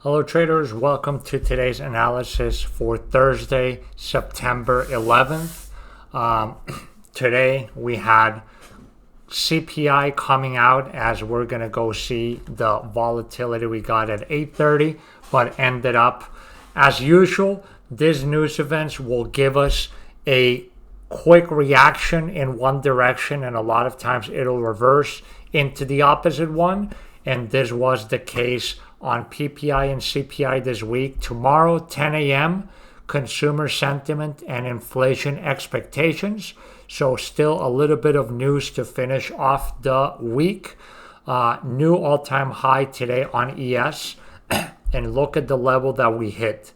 Hello traders, welcome to today's analysis for Thursday, September 11th. Today we had CPI coming out as we're going to go see the volatility we got at 8:30, but ended up, as usual, these news events will give us a quick reaction in one direction, and a lot of times it'll reverse into the opposite one. And this was the case on PPI and CPI this week. Tomorrow, 10 a.m., consumer sentiment and inflation expectations. So still a little bit of news to finish off the week. New all-time high today on ES. And look at the level that we hit.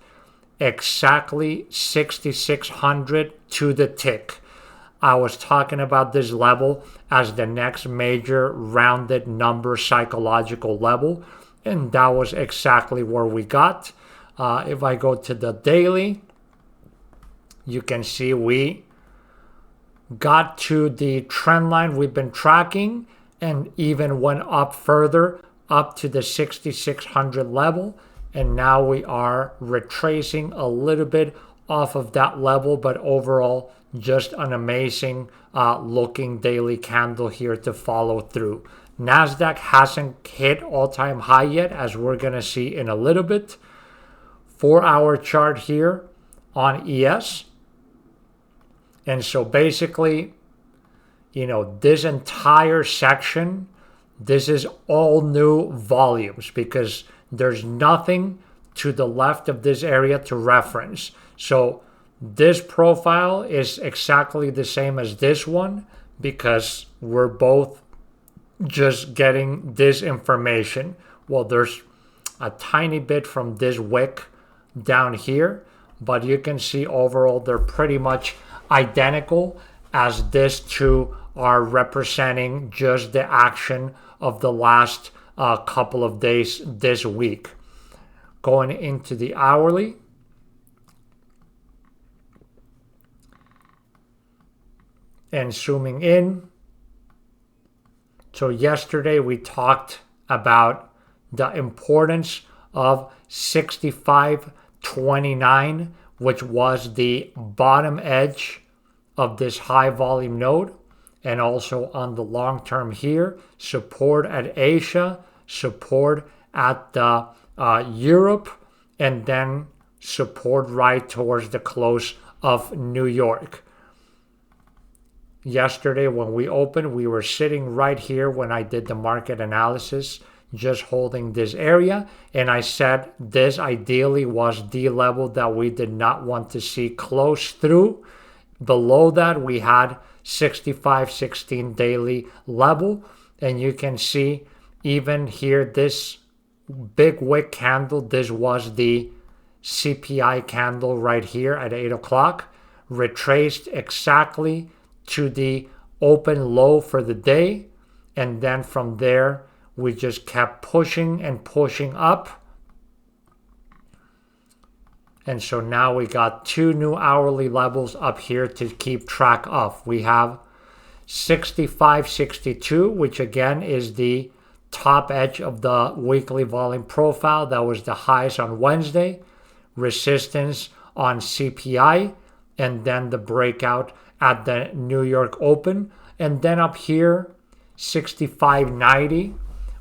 Exactly 6,600 to the tick. I was talking about this level as the next major rounded number psychological level, and that was exactly where we got. If I go to the daily, you can see we got to the trend line we've been tracking and even went up further, up to the 6,600 level, and now we are retracing a little bit off of that level, but overall just an amazing looking daily candle here to follow through. Nasdaq hasn't hit all-time high yet, as we're going to see in a little bit. 4-hour chart here on ES. And so basically, this entire section, this is all new volumes because there's nothing to the left of this area to reference. So this profile is exactly the same as this one because we're both just getting this information. Well, there's a tiny bit from this wick down here, but you can see overall they're pretty much identical, as these two are representing just the action of the last couple of days this week. Going into the hourly, and zooming in. So yesterday we talked about the importance of 65.29, which was the bottom edge of this high volume node. And also on the long term here, support at Asia, support at the Europe, and then support right towards the close of New York. Yesterday when we opened, we were sitting right here when I did the market analysis, just holding this area. And I said this ideally was the level that we did not want to see close through. Below that, we had 65.16 daily level. And you can see even here, this big wick candle, this was the CPI candle right here at 8 o'clock, retraced exactly to the open low for the day, and then from there we just kept pushing and pushing up. And so now we got two new hourly levels up here to keep track of. We have 65.62, which again is the top edge of the weekly volume profile. That was the highs on Wednesday, resistance on CPI, and then the breakout at the New York Open. And then up here, 65.90,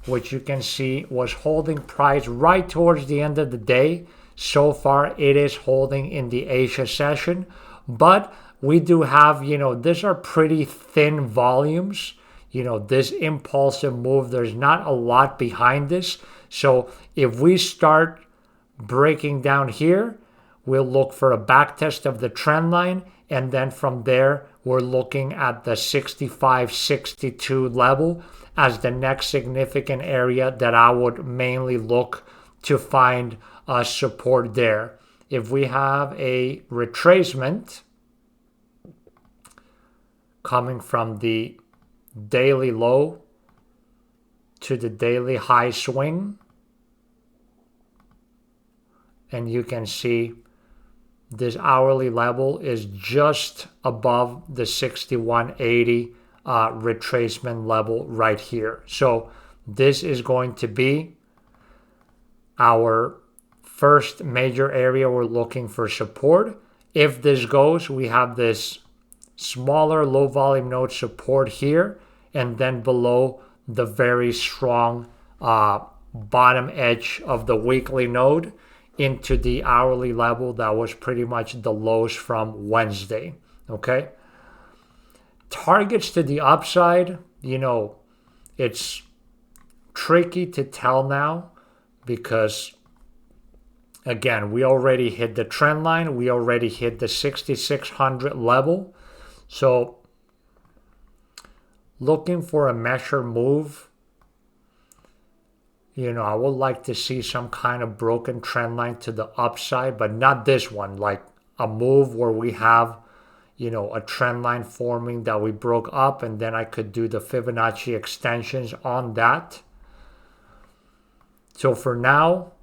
which you can see was holding price right towards the end of the day. So far, it is holding in the Asia session. But we do have, these are pretty thin volumes. This impulsive move, there's not a lot behind this. So if we start breaking down here, we'll look for a back test of the trend line. And then from there, we're looking at the 65.62 level as the next significant area that I would mainly look to find support there. If we have a retracement coming from the daily low to the daily high swing, and you can see this hourly level is just above the 61.80 retracement level right here. So this is going to be our first major area we're looking for support. If this goes, we have this smaller low volume node support here, and then below the very strong bottom edge of the weekly node into the hourly level that was pretty much the lows from Wednesday. Okay, targets to the upside, it's tricky to tell now because again, we already hit the trend line, we already hit the 6600 level. So looking for a measure move, I would like to see some kind of broken trend line to the upside, but not this one, like a move where we have, a trend line forming that we broke up, and then I could do the Fibonacci extensions on that. So for now,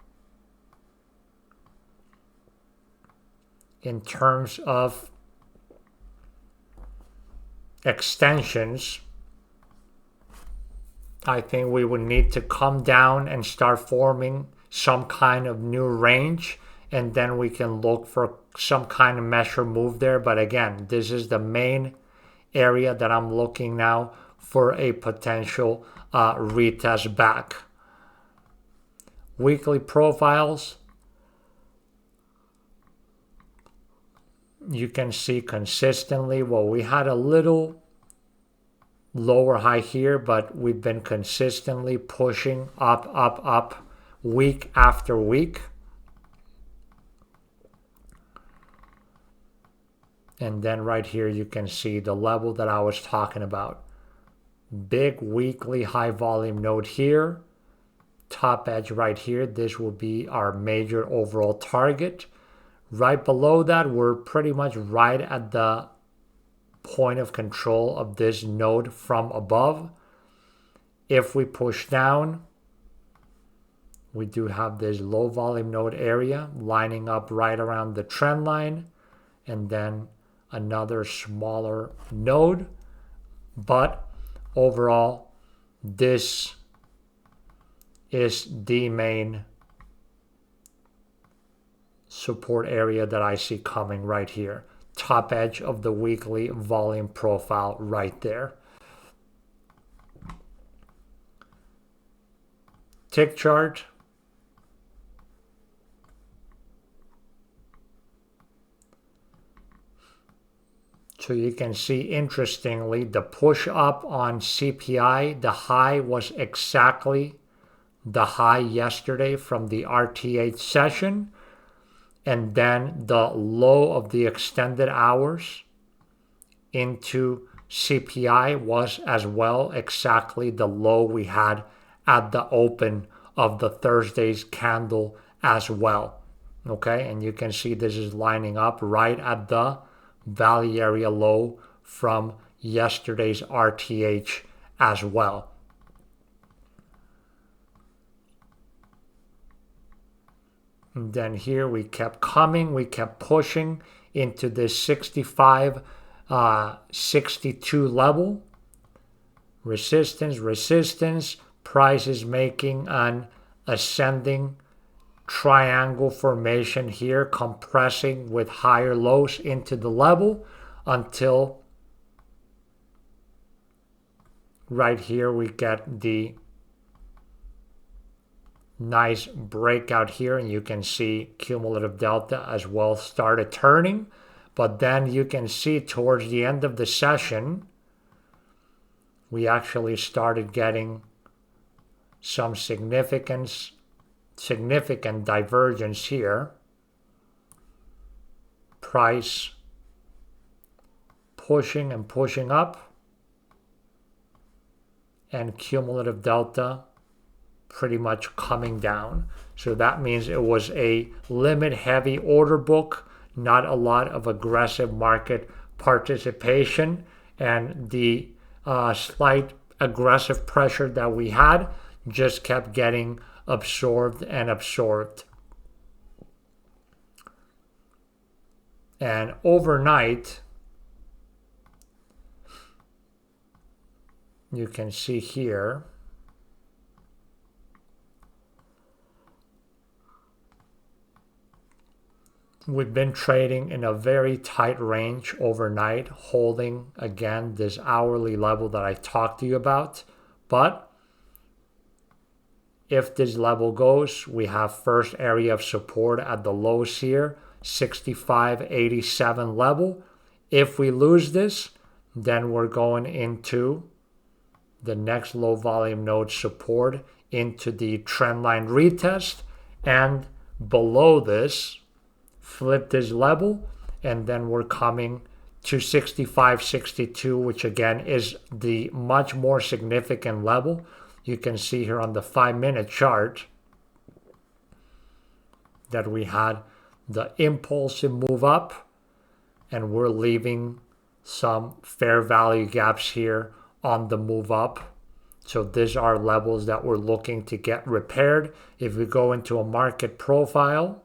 in terms of extensions, I think we would need to come down and start forming some kind of new range, and then we can look for some kind of measure move there. But again, this is the main area that I'm looking now for a potential retest back. Weekly profiles, you can see consistently, well, we had a little lower high here, but we've been consistently pushing up week after week. And then right here you can see the level that I was talking about. Big weekly high volume node here, top edge right here. This will be our major overall target. Right below that, we're pretty much right at the point of control of this node from above. If we push down, we do have this low volume node area lining up right around the trend line, and then another smaller node. But overall, this is the main support area that I see coming right here. Top edge of the weekly volume profile right there. Tick chart. So you can see, interestingly, the push up on CPI, the high was exactly the high yesterday from the RTH session. And then the low of the extended hours into CPI was as well exactly the low we had at the open of the Thursday's candle as well. Okay, and you can see this is lining up right at the Valley area low from yesterday's RTH as well. And then here we kept coming, we kept pushing into this 65, 62 level. Resistance, price is making an ascending triangle formation here, compressing with higher lows into the level until right here we get the nice breakout here, and you can see cumulative delta as well started turning. But then you can see towards the end of the session, we actually started getting some significant divergence here. Price pushing and pushing up, and cumulative delta pretty much coming down. So that means it was a limit heavy order book, not a lot of aggressive market participation, and the slight aggressive pressure that we had just kept getting absorbed and absorbed. And overnight, you can see here, we've been trading in a very tight range overnight, holding again this hourly level that I talked to you about. But if this level goes, we have first area of support at the lows here, 65.87 level. If we lose this, then we're going into the next low volume node support, into the trendline retest, and below this, flip this level, and then we're coming to 65.62, which again is the much more significant level. You can see here on the 5-minute chart that we had the impulsive move up, and we're leaving some fair value gaps here on the move up. So these are levels that we're looking to get repaired. If we go into a market profile,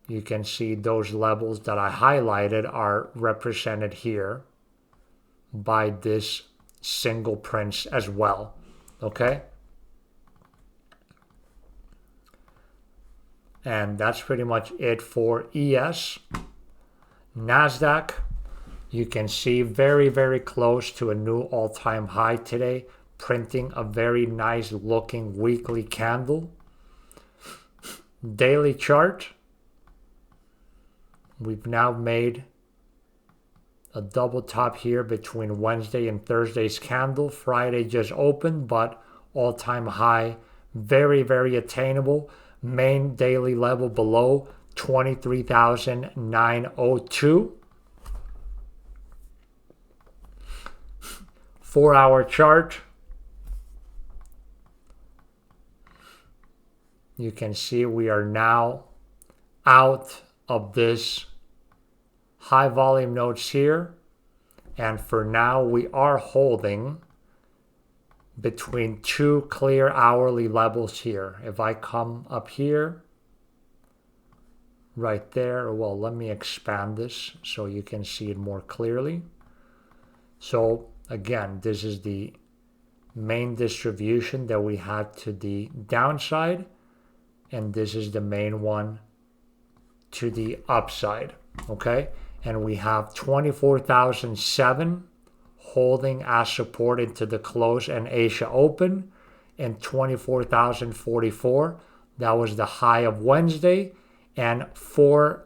you can see those levels that I highlighted are represented here by this single prints as well. Okay? And that's pretty much it for ES. NASDAQ, you can see very, very close to a new all-time high today, printing a very nice looking weekly candle. Daily chart, we've now made a double top here between Wednesday and Thursday's candle. Friday just opened, but all-time high, very, very attainable. Main daily level below 23,902. 4-hour chart, you can see we are now out of this high volume nodes here, and for now we are holding between two clear hourly levels here. If I come up here, right there, well, let me expand this so you can see it more clearly. So again, this is the main distribution that we had to the downside, and this is the main one to the upside, okay? And we have 24,007 holding as support into the close and Asia open, and 24,044, that was the high of Wednesday, and 4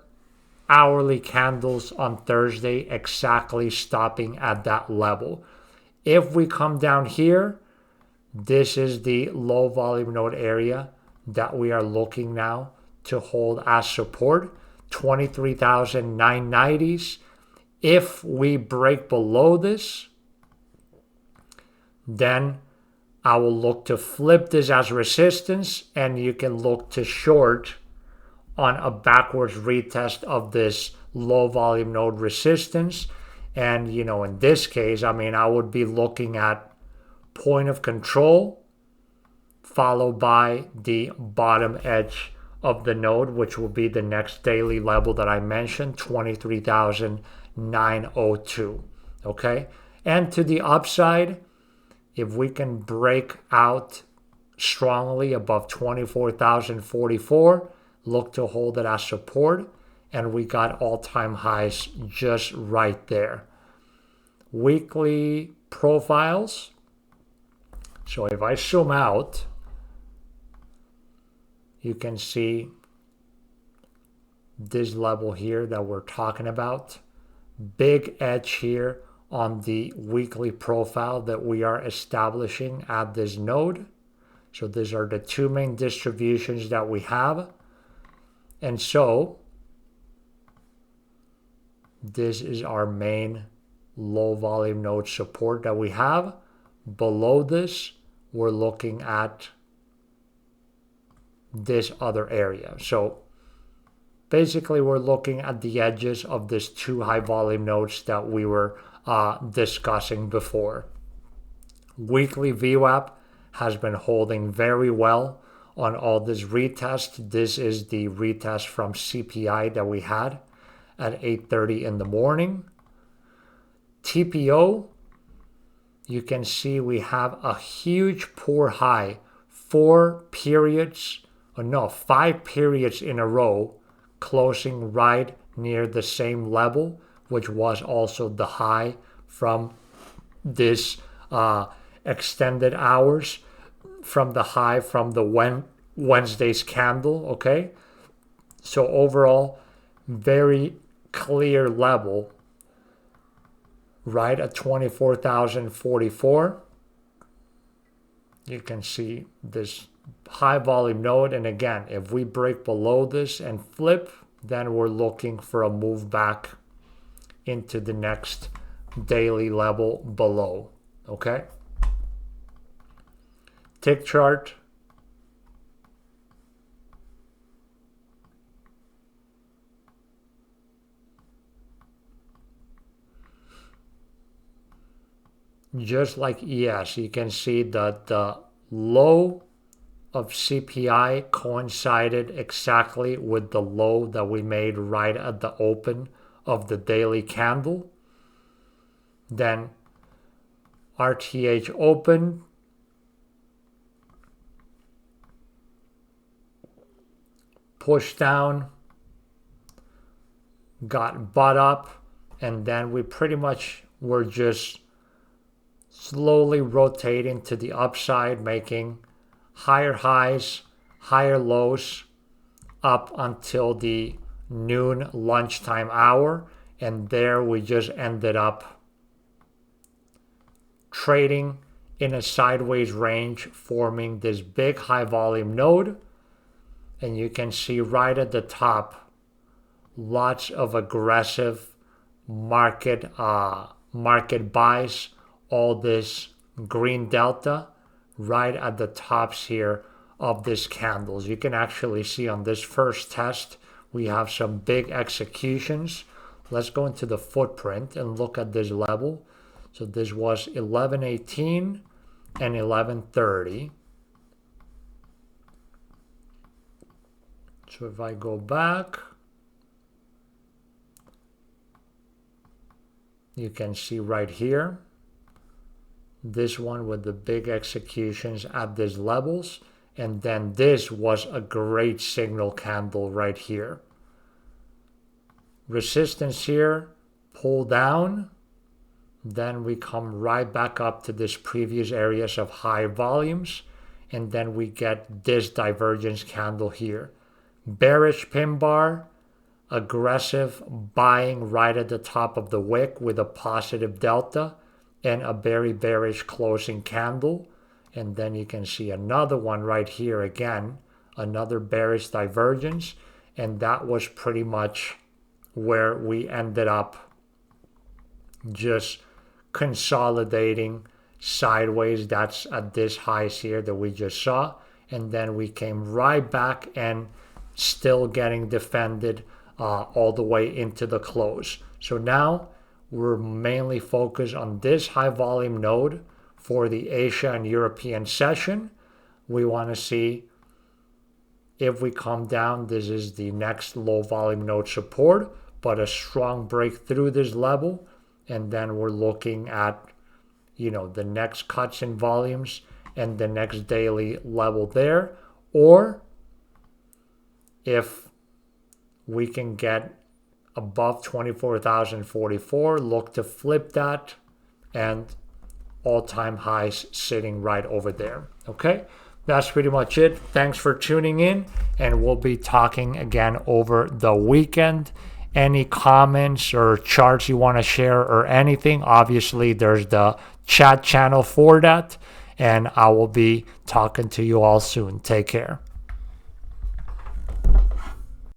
hourly candles on Thursday exactly stopping at that level. If we come down here, this is the low volume node area that we are looking now to hold as support, 23,990s. If we break below this, then I will look to flip this as resistance, and you can look to short on a backwards retest of this low volume node resistance. And, you know, in this case, I mean, I would be looking at point of control followed by the bottom edge of the node, which will be the next daily level that I mentioned, 23,902. Okay? And to the upside, if we can break out strongly above 24,044, look to hold it as support, and we got all-time highs just right there. Weekly profiles. So if I zoom out, you can see this level here that we're talking about. Big edge here on the weekly profile that we are establishing at this node. So these are the two main distributions that we have. And so this is our main low volume node support that we have. Below this, we're looking at this other area. So basically, we're looking at the edges of these two high volume nodes that we were discussing before. Weekly VWAP has been holding very well on all this retest. This is the retest from CPI that we had at 8:30 in the morning. TPO, you can see we have a huge poor high, 4 periods no, 5 periods in a row closing right near the same level, which was also the high from this extended hours, from the high from the Wednesday's candle. Okay, so overall, very clear level right at 24,044. You can see this high volume node, and again, if we break below this and flip, then we're looking for a move back into the next daily level below. Okay, tick chart. Just like ES, you can see that the low of CPI coincided exactly with the low that we made right at the open of the daily candle. Then RTH opened, pushed down, got bought up, and then we pretty much were just slowly rotating to the upside, making higher highs, higher lows up until the noon lunchtime hour. And there we just ended up trading in a sideways range, forming this big high volume node. And you can see right at the top, lots of aggressive market buys, all this green delta right at the tops here of these candles. You can actually see on this first test, we have some big executions. Let's go into the footprint and look at this level. So this was 1118 and 1130. So if I go back, you can see right here, this one with the big executions at these levels. And then this was a great signal candle right here. Resistance here, pull down. Then we come right back up to this previous areas of high volumes. And then we get this divergence candle here. Bearish pin bar, aggressive buying right at the top of the wick with a positive delta, and a very bearish closing candle. And then you can see another one right here again, another bearish divergence. And that was pretty much where we ended up just consolidating sideways. That's at this highs here that we just saw. And then we came right back and still getting defended all the way into the close. So now we're mainly focused on this high volume node for the Asia and European session. We want to see if we come down, this is the next low volume node support, but a strong break through this level. And then we're looking at, the next cuts in volumes and the next daily level there. Or if we can get above 24,044, look to flip that, and all-time highs sitting right over there. Okay, that's pretty much it. Thanks for tuning in, and we'll be talking again over the weekend. Any comments or charts you want to share or anything, obviously there's the chat channel for that, and I will be talking to you all soon. Take care.